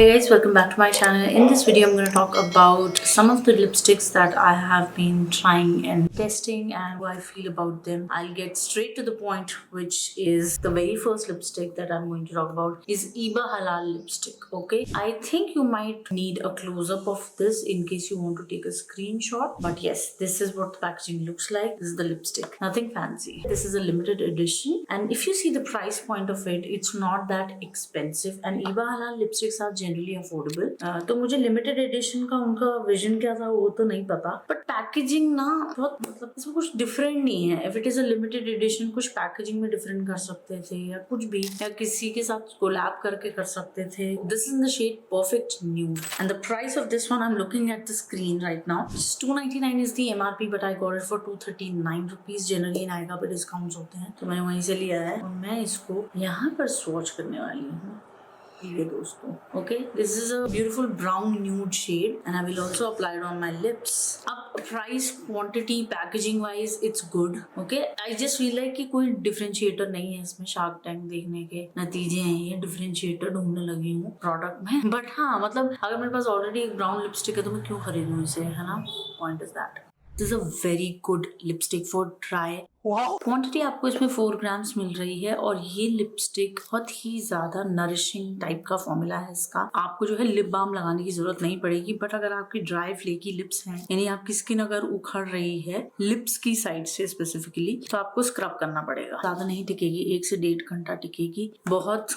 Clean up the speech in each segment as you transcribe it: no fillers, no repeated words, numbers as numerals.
Hi guys, welcome back to my channel. In this video, I'm going to talk about some of the lipsticks that I have been trying and testing and what I feel about them. I'll get straight to the point, which is the very first lipstick that I'm going to talk about is Iba Halal lipstick. Okay, I think you might need a close-up of this in case you want to take a screenshot. But yes, this is what the packaging looks like. This is the lipstick, nothing fancy. This is a limited edition, and if you see the price point of it, it's not that expensive. And Iba Halal lipsticks are generally affordable. तो मुझे limited edition का उनका vision क्या था वो तो नहीं पता, बट पैकेजिंग ना बहुत मतलब इसमें कुछ डिफरेंट नहीं है। If it is a limited edition, कुछ पैकेजिंग में डिफरेंट कर सकते थे या कुछ भी, या किसी के साथ कोलैब करके कर सकते थे। This is the shade perfect nude and the price of this one I am looking at the screen right now. 299 is the MRP but I got it for 239 rupees. Generally Nykaa पे discounts होते हैं तो मैंने वहीं से लिया है और मैं इसको यहाँ पर स्वॉच करने वाली हूँ। ये दोस्तों, okay, this is a beautiful brown nude shade and I will also apply it on my lips. अब price, quantity, packaging wise it's good. Okay, I just feel like कि कोई differentiator नहीं है इसमें। शार्क टैंक देखने के नतीजे हैं ये। differentiator ढूंढने लगी हूँ प्रोडक्ट में, बट हाँ मतलब अगर मेरे पास ऑलरेडी एक ब्राउन लिपस्टिक है तो मैं क्यों खरीदूँ इसे, है ना। Point is that this is a very good lipstick for try. Quantity आपको इसमें 4 ग्राम्स मिल रही है और ये लिपस्टिक बहुत ही ज्यादा नरिशिंग टाइप का फॉर्मूला है इसका। आपको जो है लिप बाम लगाने की जरूरत नहीं पड़ेगी, बट अगर आपकी ड्राई फ्लेकी लिप्स हैं, यानी आपकी स्किन अगर उखड़ रही है लिप्स की साइड से स्पेसिफिकली, तो आपको स्क्रब करना पड़ेगा। ज्यादा नहीं टिकेगी, 1 से 1.5 घंटा टिकेगी। बहुत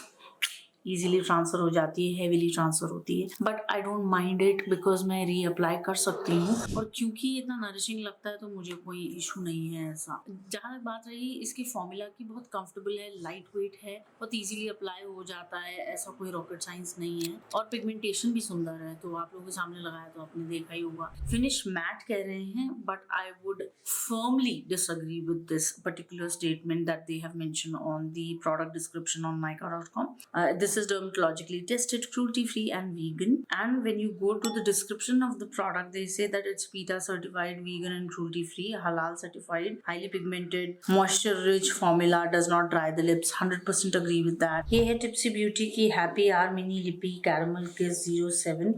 इजीली ट्रांसफर हो जाती है, हेवीली ट्रांसफर होती है, but I don't mind it because मैं रीअप्लाई कर सकती हूँ। और क्योंकि इतना नरिशिंग लगता है तो मुझे कोई इशू नहीं है ऐसा। जहाँ तक बात रही इसकी फॉर्मूला की, बहुत कंफर्टेबल है, लाइट वेट है, बहुत इजीली अप्लाई हो जाता है, ऐसा कोई रॉकेट साइंस नहीं है। और पिगमेंटेशन भी सुंदर है, तो आप लोगों के सामने लगाया तो आपने देखा ही होगा। फिनिश मैट कह रहे हैं, but I would firmly disagree with this particular statement that they have mention on the product description on nykaa.com. This is dermatologically tested, cruelty free and vegan. And when you go to the description of the product, they say that it's PETA certified, vegan and cruelty free, halal certified, highly pigmented, moisture rich formula, does not dry the lips. 100% agree with that. ये है Tipsy Beauty की Happy Hour Mini Lippy Caramel Kiss 07।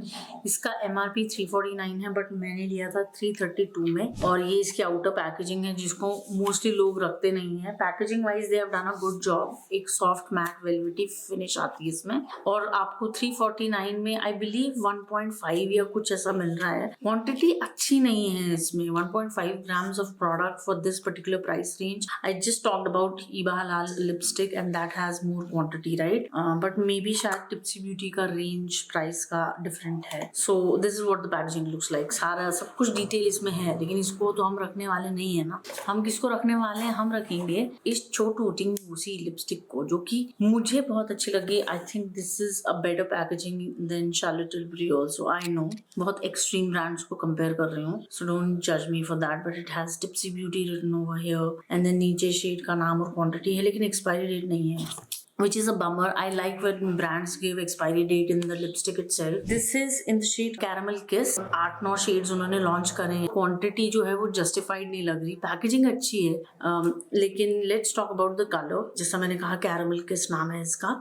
इसका MRP 349 है, but मैंने लिया था 332 में। और ये इसकी आउटर पैकेजिंग है जिसको मोस्टली लोग रखते नहीं है। Packaging wise they have done a good job. एक सॉफ्ट मैट वेलवेटी फिनिश आती है इसमें, और आपको 349 में आई बिलीव 1.5 या कुछ ऐसा मिल रहा है। क्वांटिटी अच्छी नहीं है इसमें, 1.5 grams of product for this particular price range. I just talked about Iba halal lipstick and that has more quantity right, but maybe शायद टिप्सी ब्यूटी का रेंज प्राइस का डिफरेंट है। So this is what the packaging looks like. सारा सब कुछ detail इसमें है, लेकिन इसको तो हम रखने वाले नहीं है ना। हम किसको रखने वाले हैं, हम रखेंगे इस छोटू टिंगूसी लिपस्टिक को, जो कि मुझे बहुत अच्छी लगी। I think this is a better packaging than Charlotte Tilbury also. I know बहुत extreme brands को compare कर रही हूँ, so don't judge me for that. But it has Tipsy Beauty written over here, and then नीचे shade का नाम और quantity है, लेकिन expiry date नहीं है, which is a bummer. I like when brands give expiry date in the lipstick itself. This is in the shade Caramel Kiss. 8-9 shades उन्होंने launch करे हैं। Quantity जो है वो justified नहीं लग रही, packaging अच्छी है, लेकिन let's talk about the color. जैसा मैंने कहा Caramel Kiss नाम है इसका।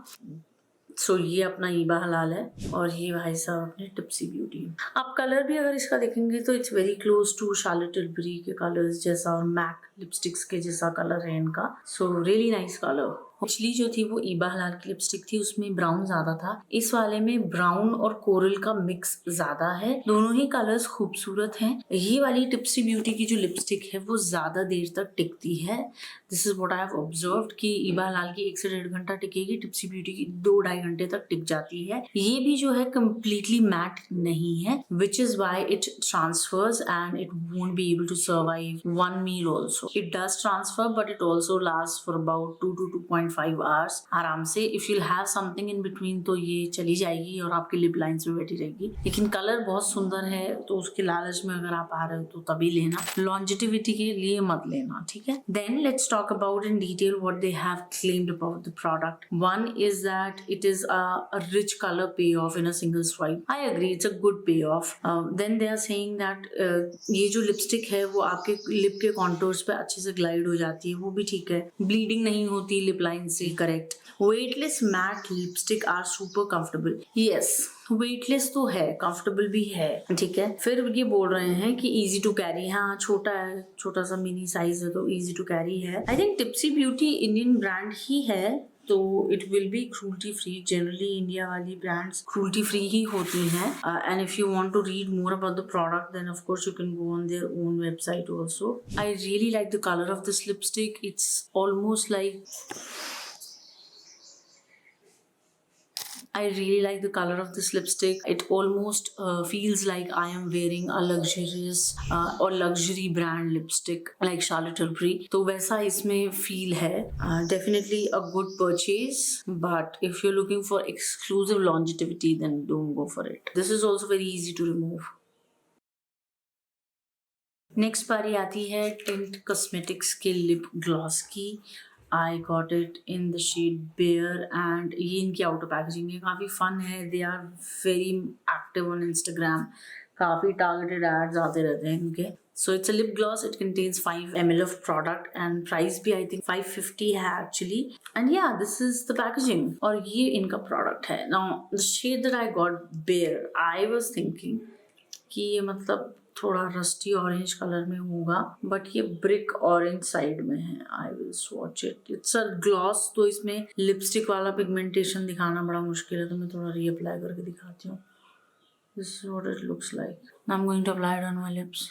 सो ये अपना ईबा हलाल है और ये भाई साहब अपने टिप्सी ब्यूटी। आप कलर भी अगर इसका देखेंगे तो it's very close to Charlotte Tilbury के कलर्स जैसा, और मैक लिपस्टिक्स के जैसा कलर है इनका। So really nice colour. पिछली जो थी वो ईबा हलाल की लिपस्टिक थी, उसमें ब्राउन ज्यादा था। इस वाले में ब्राउन और कोरल का मिक्स ज्यादा है। दोनों ही कलर्स खूबसूरत हैं। ये वाली टिप्सी ब्यूटी की जो लिपस्टिक है वो ज्यादा देर तक टिकती है। This is what I have observed कि ईबा हलाल की 1 से 1.5 घंटा टिकेगी, टिप्सी ब्यूटी की 2-2.5 घंटे तक टिक जाती है। ये भी जो है कम्प्लीटली मैट नहीं है, which is why it transfers and it won't be able to survive 1 meal also. It does transfer but it also last for about 2 to 2.5 hours आराम से। If you have something in between तो ये चली जाएगी और आपकी lip lines में बैठी रहेगी। लेकिन कलर बहुत सुंदर है, तो उसके लालच में अगर आप आ रहे हो तो तभी लेना, लॉन्जिटिविटी के लिए मत लेना, ठीक है। Then let's talk about in detail what they have claimed about the product. One is that it is a rich color payoff in a single swipe. I agree, it's a good payoff. Then they are saying that ये जो lipstick है वो आपके lip के contours पे अच्छे से glide हो जाती है, वो भी ठीक है। ब्लीडिंग नहीं होती लिप लाइन से, correct. Weightless matte lipstick are super comfortable. Yes, weightless तो है, कंफर्टेबल भी है, ठीक है। फिर ये बोल रहे हैं कि इजी टू कैरी, हाँ छोटा है, छोटा सा मिनी साइज है तो इजी टू कैरी है। I think Tipsy Beauty Indian brand ही है तो it will be cruelty free. Generally India वाली ब्रांड्स क्रूल्टी फ्री ही होती हैं। And if you want to read more about the product then of course you can go on their own website also. I really like the colour of this lipstick. It's almost like I really like the color of this lipstick. It almost feels like I am wearing a luxurious or luxury brand lipstick like Charlotte Tilbury. तो वैसा इसमें feel है. Definitely a good purchase. But if you're looking for exclusive longevity, then don't go for it. This is also very easy to remove. Next बारी आती है Tint Cosmetics के lip gloss की. I got it in the shade Bear and ये इनकी outer packaging है, काफ़ी fun है. They are very active on Instagram, काफ़ी टारगेटेड एड्स आते रहते हैं इनके. So it's a lip gloss. It contains 5 ml of product and price भी I think 550 है actually. And yeah, this is the packaging. और ये इनका product है. Now the shade that I got Bear, I was thinking कि ये मतलब थोड़ा रस्टी ऑरेंज कलर में होगा, बट ये ब्रिक ऑरेंज साइड में है. I will swatch it. It's a gloss, तो इसमें लिपस्टिक वाला पिगमेंटेशन दिखाना बड़ा मुश्किल है, तो मैं थोड़ा रीअप्लाई करके दिखाती हूँ. This is what it looks like. Now I am going to apply it on my lips.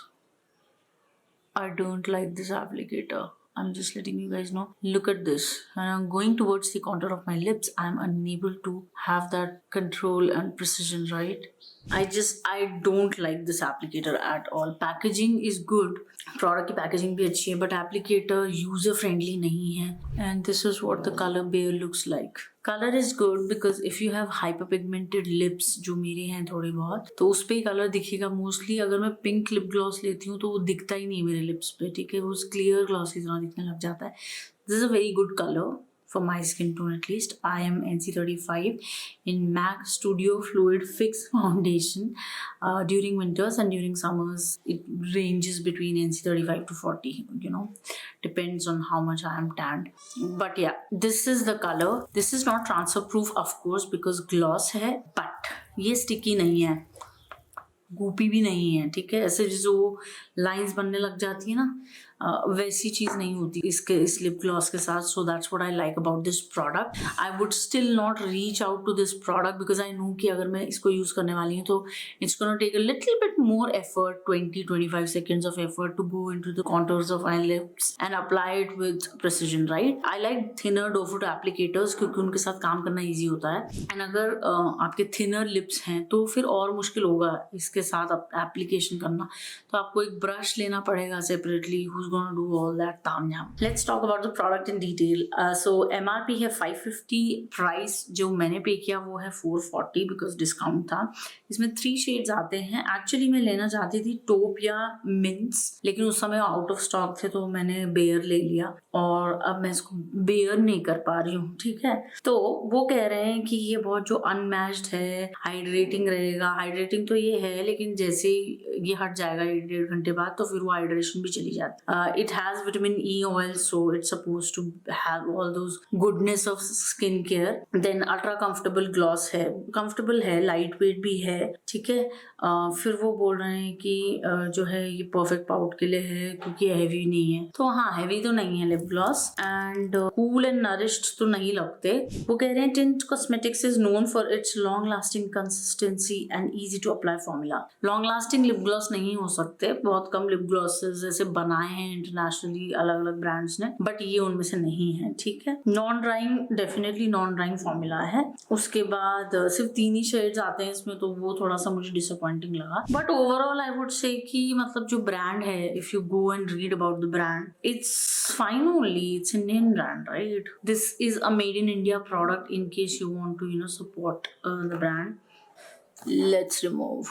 I don't like this applicator. I'm just letting you guys know. Look at this. When I'm going towards the contour of my lips, I'm unable to have that control and precision, right? I don't like this applicator at all. Packaging is good. Product की packaging भी अच्छी है, but applicator user friendly नहीं है. And this is what the color Bear looks like. Color is good because if you have hyperpigmented lips, जो मेरे हैं थोड़े बहुत, तो उस पे कलर दिखेगा मोस्टली. अगर मैं पिंक लिप ग्लॉस लेती हूँ तो वो दिखता ही नहीं मेरे लिप्स पे, ठीक है, वो क्लियर ग्लॉस की तरह दिखने लग जाता है. This is a very good colour for my skin tone at least. I am NC35 in MAC Studio Fluid Fix Foundation. During winters and during summers, it ranges between NC35 to 40, you know, depends on how much I am tanned. But yeah, this is the color. This is not transfer proof of course because gloss है, but ये sticky नहीं है, गोपी भी नहीं है, ठीक है. ऐसे जो लाइंस बनने लग जाती है ना, वैसी चीज नहीं होती इस लिप ग्लॉस के साथ. So that's what I like about this product. I would still not reach out to this product because I know कि अगर मैं इसको यूज करने वाली हूँ तो it's gonna take a little bit more effort, 20-25 seconds of effort to go into the contours of my lips and apply it with precision, right? I like thinner doe foot applicators क्योंकि उनके साथ काम करना easy होता है. And अगर आपके thinner lips हैं तो फिर और मुश्किल होगा इसके साथ एप्लीकेशन करना, तो आपको एक ब्रश लेना पड़ेगा separately. Who's gonna do all that तामझाम. Let's talk about the product in detail. So MRP है 550, प्राइस जो मैंने पे किया वो है 440 बिकॉज डिस्काउंट था. इसमें 3 शेड्स आते हैं. एक्चुअली मैं लेना चाहती थी टोप या मिंट्स, लेकिन उस समय आउट ऑफ स्टॉक थे तो मैंने बेयर ले लिया और अब मैं इसको बेयर नहीं कर पा रही हूँ, ठीक है. तो वो कह रहे हैं कि ये बहुत जो अनमैच्ड है, हाइड्रेटिंग रहेगा. हाइड्रेटिंग तो ये है, लेकिन जैसे ये हट जाएगा 1-1.5 घंटे बाद तो फिर वो हाइड्रेशन भी चली जाती है. It has vitamin E oil, so it's supposed to have all those goodness of skin care. Then ultra comfortable gloss है, comfortable है, लाइट वेट भी है, ठीक है. फिर वो बोल रहे हैं कि जो है ये परफेक्ट पाउट के लिए है क्योंकि हैवी नहीं है. तो हाँ, हैवी तो नहीं है lip gloss. And cool and nourished तो नहीं लगते. वो कह रहे हैं tint cosmetics is known for its long lasting consistency and easy to apply formula. Long lasting lip gloss नहीं हो सकते. बहुत कम लिप ग्लॉसेस जैसे बनाए हैं इंटरनेशनली अलग अलग ब्रांड्स ने, बट ये उनमें से नहीं है, ठीक है. Non drawing, definitely non drawing formula है. उसके बाद सिर्फ 3 ही शेड्स आते हैं इसमें, तो वो थोड़ा सा मुझे डिसअपॉइंटिंग लगा. But overall I would say कि मतलब जो ब्रांड है, if you go and read about the brand, it's fine only. It's Indian brand, right? This is a made in India product in case you want to support the brand. Let's remove.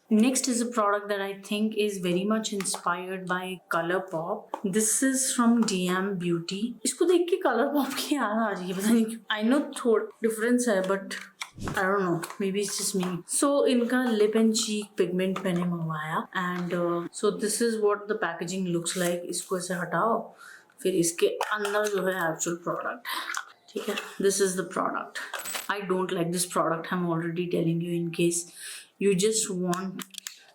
Next is a product that I think is very much inspired by ColourPop. This is from DM Beauty. इसको देख के ColourPop की याद आ रही है, पता नहीं क्यों. I know थोड़ा डिफरेंस है, but I don't know, maybe it's just me. So इनका lip and cheek pigment मैंने मंगवाया and so this is what the packaging looks like. इसको ऐसे हटाओ, फिर इसके अंदर जो है एक्चुअल प्रोडक्ट, ठीक है, this is the product. I don't like this product. I'm already telling you in case you just want.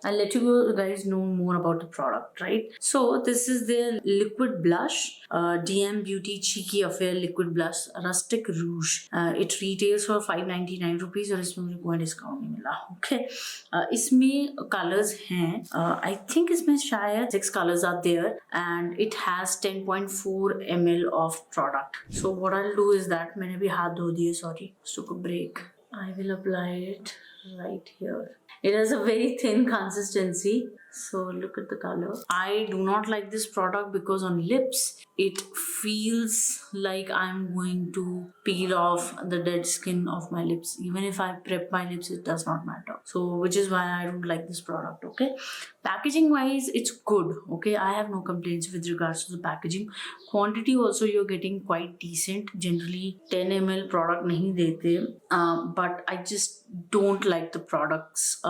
I'll let you guys know more about the product, right? So this is their liquid blush, DM Beauty Cheeky Affair Liquid Blush Rustic Rouge. It retails for 599 rupees और इसमें मुझे कोई discount नहीं मिला. Okay, इसमें colours हैं. I think इसमें शायद 6 colors are there and it has 10.4 ml of product. So what I'll do is that मैंने भी हाथ धो दिए. Sorry, took a break. I will apply it right here. It has a very thin consistency, so look at the color. I do not like this product because on lips it feels like I'm going to peel off the dead skin of my lips. Even if I prep my lips, it does not matter. So which is why I don't like this product. Okay, packaging wise it's good. Okay, I have no complaints with regards to the packaging. Quantity also you're getting quite decent. Generally 10 ml product nahi dete, but I just don't like the product's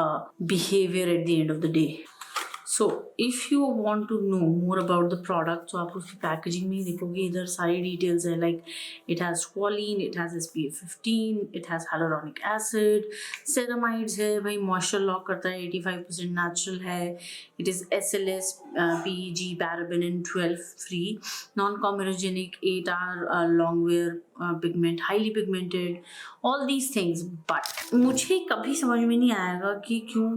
behavior at the end of the day. So if you want to know more about the product, तो आप उसकी packaging में ही देखोगे, इधर सारी details है. Like it has squalane, it has SPF 15, it has hyaluronic acid, ceramides है भाई, मॉइस्चर लॉक करता है, 85% नेचुरल है. It is SLS PEG paraben 12 free, non comedogenic, 8 hour long wear pigment, highly pigmented, all these things. But मुझे कभी समझ में नहीं आएगा कि क्यों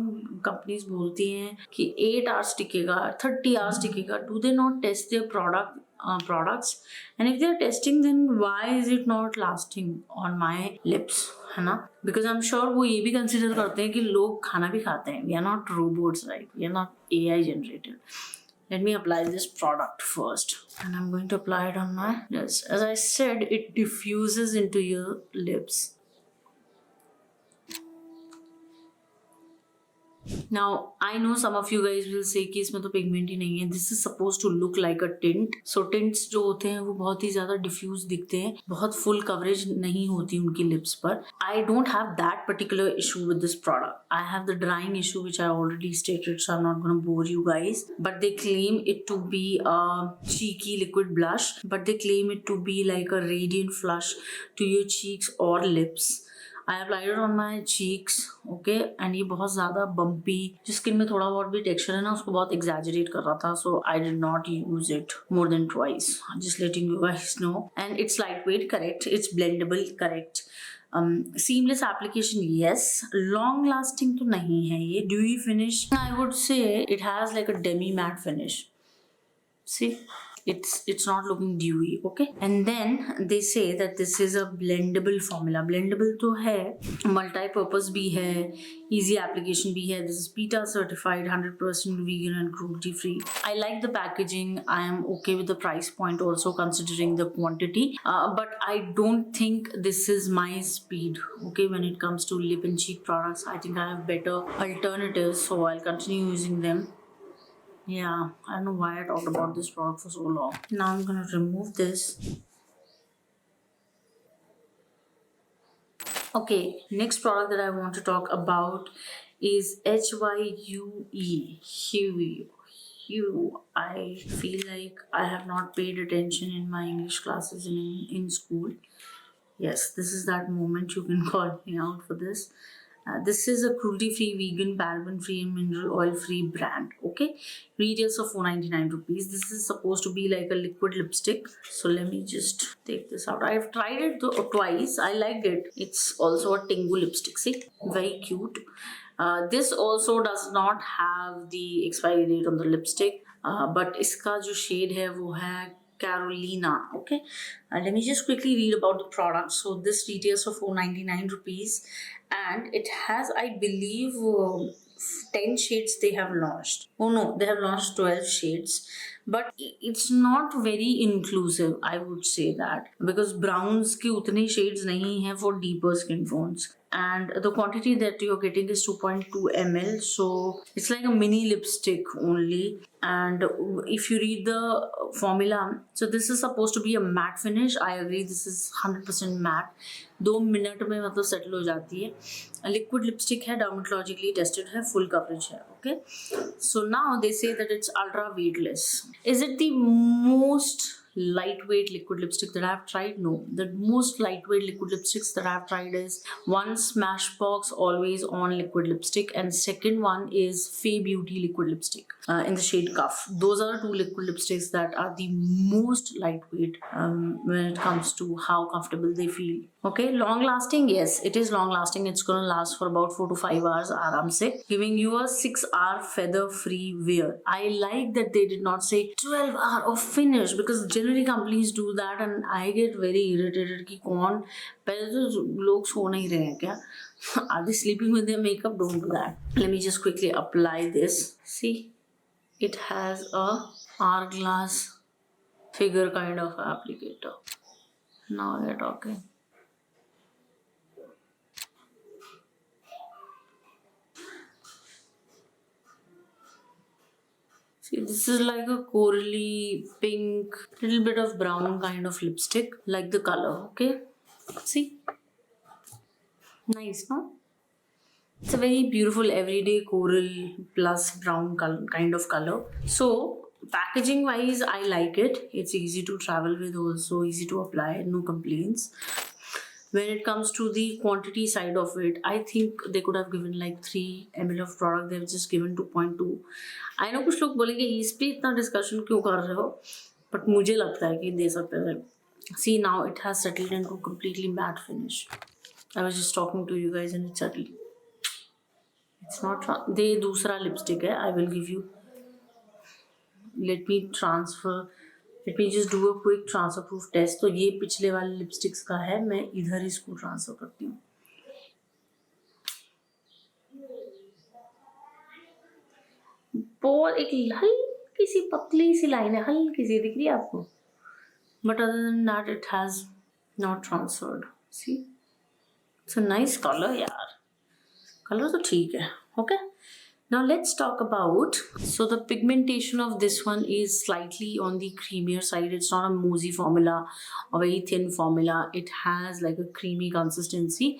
कंपनीज बोलती हैं कि 8 hours टिकेगा, 30 hours टिकेगा. Do they not test their products? And if they are testing, then why is it not lasting on my lips? है ना? Because I'm sure वो ये भी कंसिडर करते हैं कि लोग खाना भी खाते हैं. We are not robots, right? We are not AI generated. Let me apply this product first, and I'm going to apply it on my lips. As I said, it diffuses into your lips. Now, I know some of you guys will say कि इसमें तो pigment ही नहीं है. This is supposed to look like a tint. So tints जो होते हैं वो बहुत ही ज़्यादा diffuse दिखते हैं, बहुत full coverage नहीं होती उनकी lips पर. I don't have that particular issue with this product. I have the drying issue which I already stated, so I'm not gonna bore you guys. But they claim it to be a cheeky liquid blush, but they claim it to be like a radiant flush to your cheeks or lips. I applied it on my cheeks, okay, and ये बहुत ज़्यादा bumpy, जो skin में थोड़ा बहुत भी texture है ना उसको बहुत exaggerate कर रहा था. So I did not use it more than twice. Just letting you guys know. And it's lightweight, correct. It's blendable, correct. Seamless application, yes. Long lasting तो नहीं है ये. Dewy finish, I would say it has like a demi matte finish. See, it's not looking dewy, okay. And then they say that this is a blendable formula. Blendable तो है, multi-purpose भी है, easy application भी है. This is PETA certified, 100% vegan and cruelty free. I like the packaging. I am okay with the price point also considering the quantity. But I don't think this is my speed. Okay, when it comes to lip and cheek products, I think I have better alternatives, so I'll continue using them. Yeah, I don't know why I talked about this product for so long. Now I'm gonna remove this. Okay, next product that I want to talk about is HYUE. Hue. I feel like I have not paid attention in my English classes in school. Yes, this is that moment you can call me out for this. This is a cruelty-free, vegan, paraben-free, and mineral oil-free brand. Okay, retails of 499 rupees. This is supposed to be like a liquid lipstick. So let me just take this out. I've tried it twice. I liked it. It's also a Tingu lipstick. See, very cute. This also does not have the expiry date on the lipstick, but इसका जो shade है वो है Carolina. Okay, let me just quickly read about the product. So this retails for 499 rupees, and it has, I believe, 10 shades they have launched. Oh no, they have launched 12 shades, but it's not very inclusive, I would say that, because browns की उतनी shades नहीं है for deeper skin tones. And the quantity that you're getting is 2.2 ml, so it's like a mini lipstick only. And if you read the formula, so this is supposed to be a matte finish. I agree, this is 100% matte. 2 minute में मतलब settle हो जाती है. Liquid lipstick है, dermatologically tested है, full coverage है. Okay, so now they say that it's ultra weightless. Is it the most lightweight liquid lipstick that I have tried? No. The most lightweight liquid lipsticks that I have tried is one Smashbox Always On liquid lipstick, and second one is Fay Beauty liquid lipstick in the shade Cuff. Those are the two liquid lipsticks that are the most lightweight when it comes to how comfortable they feel. Okay, long lasting, yes, it is long lasting. It's gonna last for about 4 to 5 hours aram se, giving you a 6-hour feather free wear. I like that they did not say 12 hour of finish, because generally companies do that and I get very irritated कि कौन पहले तो लोग सो नहीं रहे हैं क्या? Are they sleeping with their makeup? Don't do that. Let me just quickly apply this. See, it has a hourglass figure kind of applicator. Now we're talking. See, this is like a corally pink, little bit of brown kind of lipstick, like the color, okay? See? Nice, no? It's a very beautiful everyday coral plus brown kind of color. So, packaging wise, I like it. It's easy to travel with, also easy to apply, no complaints. When it comes to the quantity side of it, I think they could have given like 3 ml of product. They've just given 2.2. I know कुछ लोग बोलेंगे इस पे इतना discussion क्यों कर रहे हो, बट मुझे लगता है कि दे सकते हैं. See, now it has settled into completely matte finish. I was just talking to you guys and it settled. It's not. दे दूसरा लिपस्टिक है. I will give you. Let me transfer. Let me just do a quick transfer proof test. तो ये पिछले वाले lipsticks का है, मैं इधर इसको ट्रांसफर करती हूँ. बहुत एक हल्की सी पतली सी लाइन है, हल्की सी दिख रही है आपको, but other than that it has not transferred. See, it's a nice colour यार, कलर तो ठीक है. Okay, now let's talk about, so the pigmentation of this one is slightly on the creamier side. It's not a moussey formula or very thin formula. It has like a creamy consistency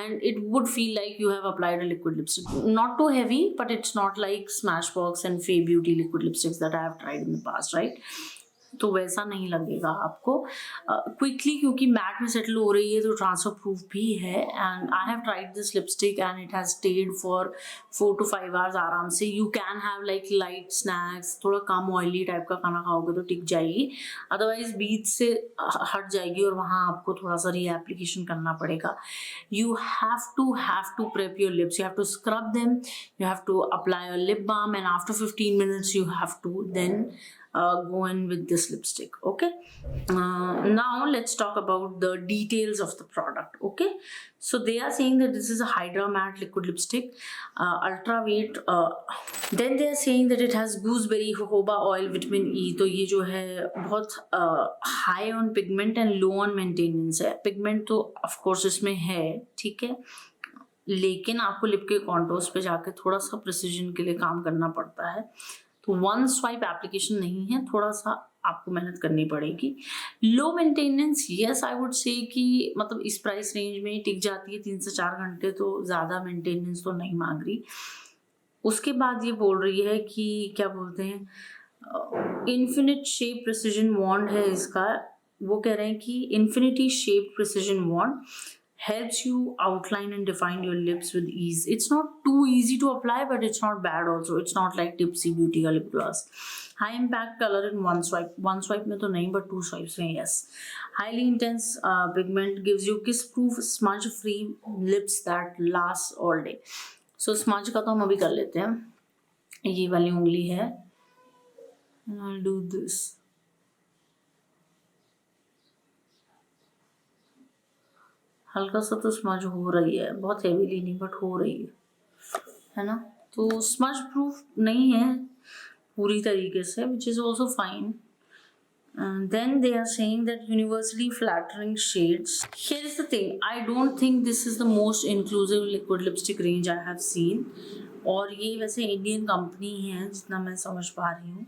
and it would feel like you have applied a liquid lipstick. Not too heavy, but it's not like Smashbox and Fay Beauty liquid lipsticks that I have tried in the past, right? तो वैसा नहीं लगेगा आपको quickly, क्योंकि mat में settle हो रही है तो ट्रांसफर प्रूफ भी है. And I have tried this lipstick and it has stayed for 4 to 5 hours आराम से. You can have like light snacks, थोड़ा कम ऑयली टाइप का खाना खाओगे तो टिक जाएगी, अदरवाइज बीच से हट जाएगी और वहाँ आपको थोड़ा सा री एप्लीकेशन करना पड़ेगा. You have to prep your lips, you have to scrub them, you have to apply your lip balm and after 15 minutes you have to then go in with this lipstick. Okay, now let's talk about the details of the product. Okay, so they are saying that this is a Hydra Matte liquid lipstick, ultra weight. Then they are saying that it has gooseberry, jojoba oil, vitamin E. तो ये जो है बहुत high on pigment and low on maintenance है. Pigment तो of course इसमें है, ठीक है, लेकिन आपको लिप के कॉन्टोर्स पे जाके थोड़ा सा प्रिसीजन के लिए काम करना पड़ता है. तो वन स्वाइप एप्लीकेशन नहीं है, थोड़ा सा आपको मेहनत करनी पड़ेगी. Low maintenance, yes I would say कि मतलब इस प्राइस रेंज में टिक जाती है 3 से 4 घंटे, तो ज़्यादा मेंटेनेंस तो नहीं मांग रही. उसके बाद ये बोल रही है कि क्या बोलते हैं, इन्फिनिट शेप प्रिसीजन वॉन्ड है इसका. वो कह रहे हैं कि infinity shape precision wand helps you outline and define your lips with ease. It's not too easy to apply, but it's not bad also. It's not like Tipsy Beauty का lip gloss. High impact color in one swipe. One swipe में तो नहीं, but 2 swipes में yes. Highly intense pigment gives you kiss proof, smudge free lips that last all day. So smudge का तो हम अभी कर लेते हैं. ये वाली उंगली है. And I'll do this. हल्का सा तो स्मज हो रही है, बहुत हेवीली नहीं बट हो रही है ना. तो स्मज प्रूफ नहीं है पूरी तरीके से, which is also fine. Then they are saying that universally flattering shades. Here is the thing, I don't think this is the most inclusive liquid lipstick range I have seen. और ये वैसे Indian company है जितना मैं समझ पा रही हूँ.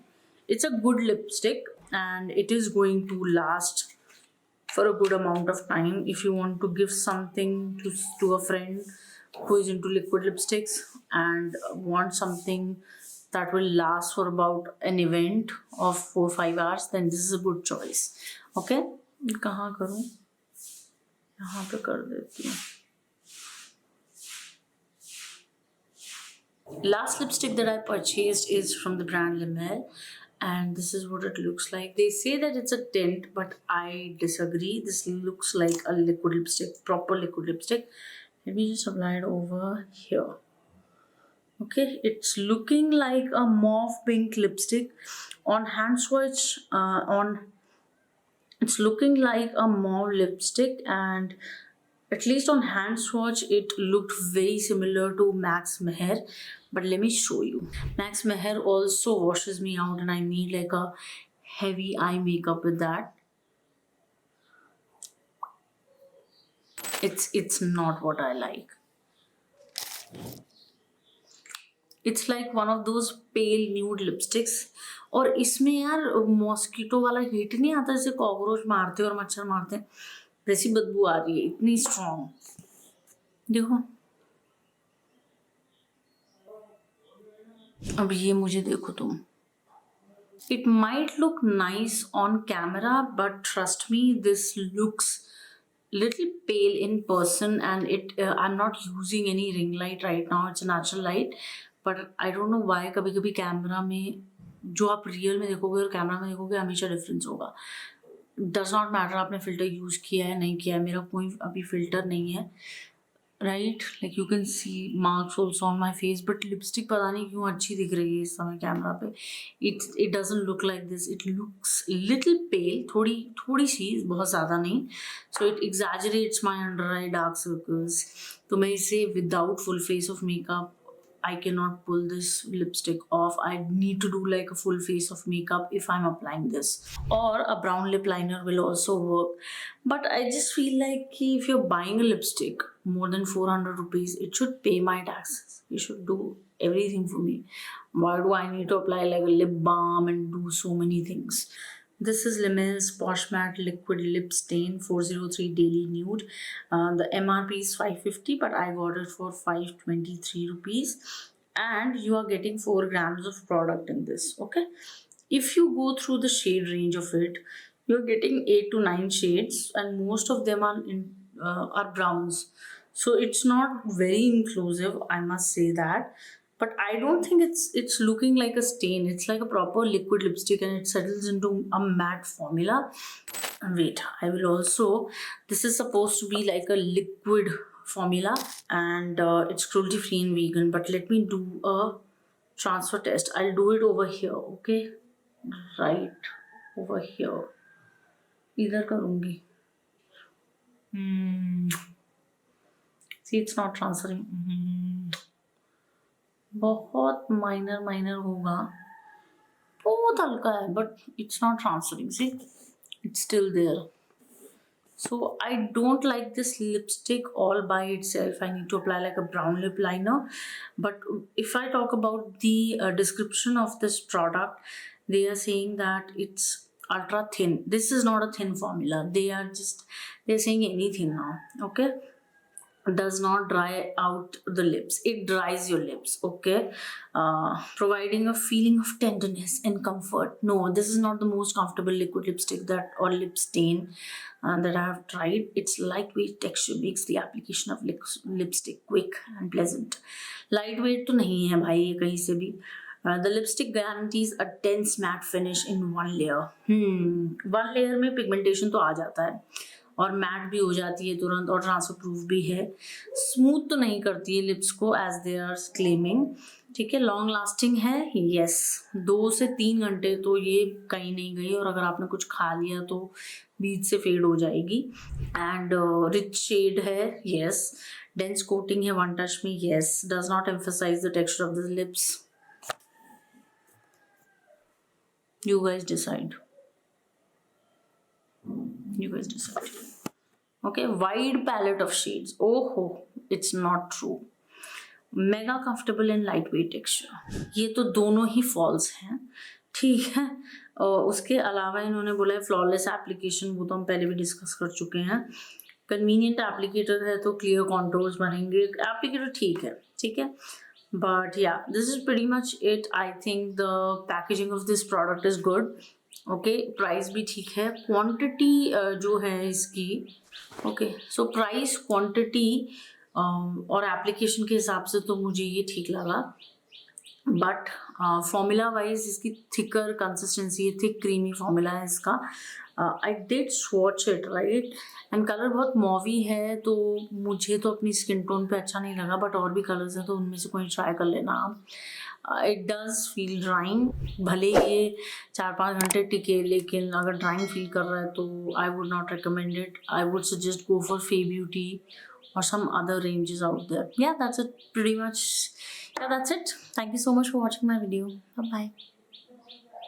It's a good lipstick and it is going to last for a good amount of time. If you want to give something to a friend who is into liquid lipsticks and want something that will last for about an event of 4-5 hours, then this is a good choice. Okay, कहाँ करूँ, यहाँ पे कर देती हूँ. Last lipstick that I purchased is from the brand Rimmel, and this is what it looks like. They say that it's a tint, but I disagree. This looks like a liquid lipstick, proper liquid lipstick. Let me just apply it over here. Okay, it's looking like a mauve pink lipstick. On hand swatch, it's looking like a mauve lipstick, and at least on hand swatch it looked very similar to Max Meher. But let me show you. Max Meher also washes me out, and I need like a heavy eye makeup with that. It's not what I like. It's like one of those pale nude lipsticks. और इसमें यार mosquito वाला heat नहीं आता जैसे cockroach मारते और मच्छर मारते हैं, वैसी बदबू आ रही है, इतनी स्ट्रॉन्ग. देखो अब ये मुझे देखो तुम. It might look nice on camera, but trust me, this looks little pale in person, and I'm not using any ring light right now. It's a natural light, but I don't know why कभी कभी camera में जो आप real में देखोगे और camera में देखोगे हमेशा डिफरेंस होगा. डज नॉट मैटर आपने फिल्टर यूज किया है नहीं किया है, मेरा कोई अभी फिल्टर नहीं है, right. Like you can see marks also on my face, but lipstick पता नहीं क्यों अच्छी दिख रही है इस समय कैमरा पे. It doesn't look like this. It looks little pale, थोड़ी सी, बहुत ज़्यादा नहीं. So it exaggerates my under eye dark circles. तो मैं इसे without full face of makeup I cannot pull this lipstick off. I need to do like a full face of makeup if I'm applying this. Or a brown lip liner will also work. But I just feel like if you're buying a lipstick more than 400 rupees, it should pay my taxes. You should do everything for me. Why do I need to apply like a lip balm and do so many things? This is Limmel's Posh Matte Liquid Lip Stain 403 Daily Nude. The MRP is 550, but I got it for 523 rupees. And you are getting 4 grams of product in this. Okay. If you go through the shade range of it, you're getting 8 to 9 shades, and most of them are browns. So it's not very inclusive, I must say that. But I don't think it's looking like a stain. It's like a proper liquid lipstick, and it settles into a matte formula. And wait, I will also, this is supposed to be like a liquid formula, and it's cruelty free and vegan. But let me do a transfer test. I'll do it over here. Okay, right over here. इधर करूँगी. See, it's not transferring. बहुत minor होगा, बहुत हल्का है, but it's not transferring. See, it's still there. So I don't like this lipstick all by itself. I need to apply like a brown lip liner. But if I talk about the description of this product, they are saying that it's ultra thin. This is not a thin formula. They're saying anything now. Okay. Does not dry out the lips. It dries your lips. Okay. Providing a feeling of tenderness and comfort. No, this is not the most comfortable liquid lipstick or lip stain that I have tried. Its lightweight texture makes the application of lipstick quick and pleasant. Lightweight तो नहीं है भाई ये कहीं से भी. The lipstick guarantees a dense matte finish in one layer. One layer में pigmentation तो आ जाता है और मैट भी हो जाती है तुरंत, और ट्रांसफर प्रूफ भी है. स्मूथ तो नहीं करती है लिप्स को एज दे आर क्लेमिंग. ठीक है. लॉन्ग लास्टिंग है. यस, 2 से 3 घंटे तो ये कहीं नहीं गई, और अगर आपने कुछ खा लिया तो बीच से फेड हो जाएगी. एंड रिच शेड है. यस. डेंस कोटिंग है वन टच में. Yes. Does not emphasise the texture of the lips. You guys decide. You guys decide. Okay, wide palette of shades. Oh, it's not true. Mega comfortable and lightweight texture. ये तो दोनों ही false हैं. ठीक है. उसके अलावा इन्होंने बोला है फ्लॉलेस एप्लीकेशन, वो तो हम पहले भी डिस्कस कर चुके हैं. कन्वीनियंट एप्लीकेटर है तो क्लियर कॉन्टोर्स बनेंगे. एप्लीकेटर ठीक है. ठीक है. But yeah, this is pretty much it. I think the packaging of this product is good. Okay, price भी ठीक है, क्वांटिटी जो है इसकी, ओके, सो प्राइस क्वांटिटी और एप्लीकेशन के हिसाब से तो मुझे ये ठीक लगा. बट फॉर्मूला वाइज इसकी थिकर कंसिस्टेंसी है, थिक क्रीमी फॉर्मूला है इसका. I did swatch it right, and colour बहुत मॉवी है, तो मुझे तो अपनी स्किन टोन पे अच्छा नहीं लगा. बट और भी कलर्स हैं तो उनमें से कोई ट्राई कर लेना आप. इट डज फील ड्राइंग, भले ये 4-5 घंटे टिके, लेकिन अगर ड्राइंग फील कर रहा है तो I would not recommend it. I would suggest go for फे beauty or some other ranges out there. Yeah, that's it pretty much. Yeah, that's it. Thank you so much for watching my video. Bye bye.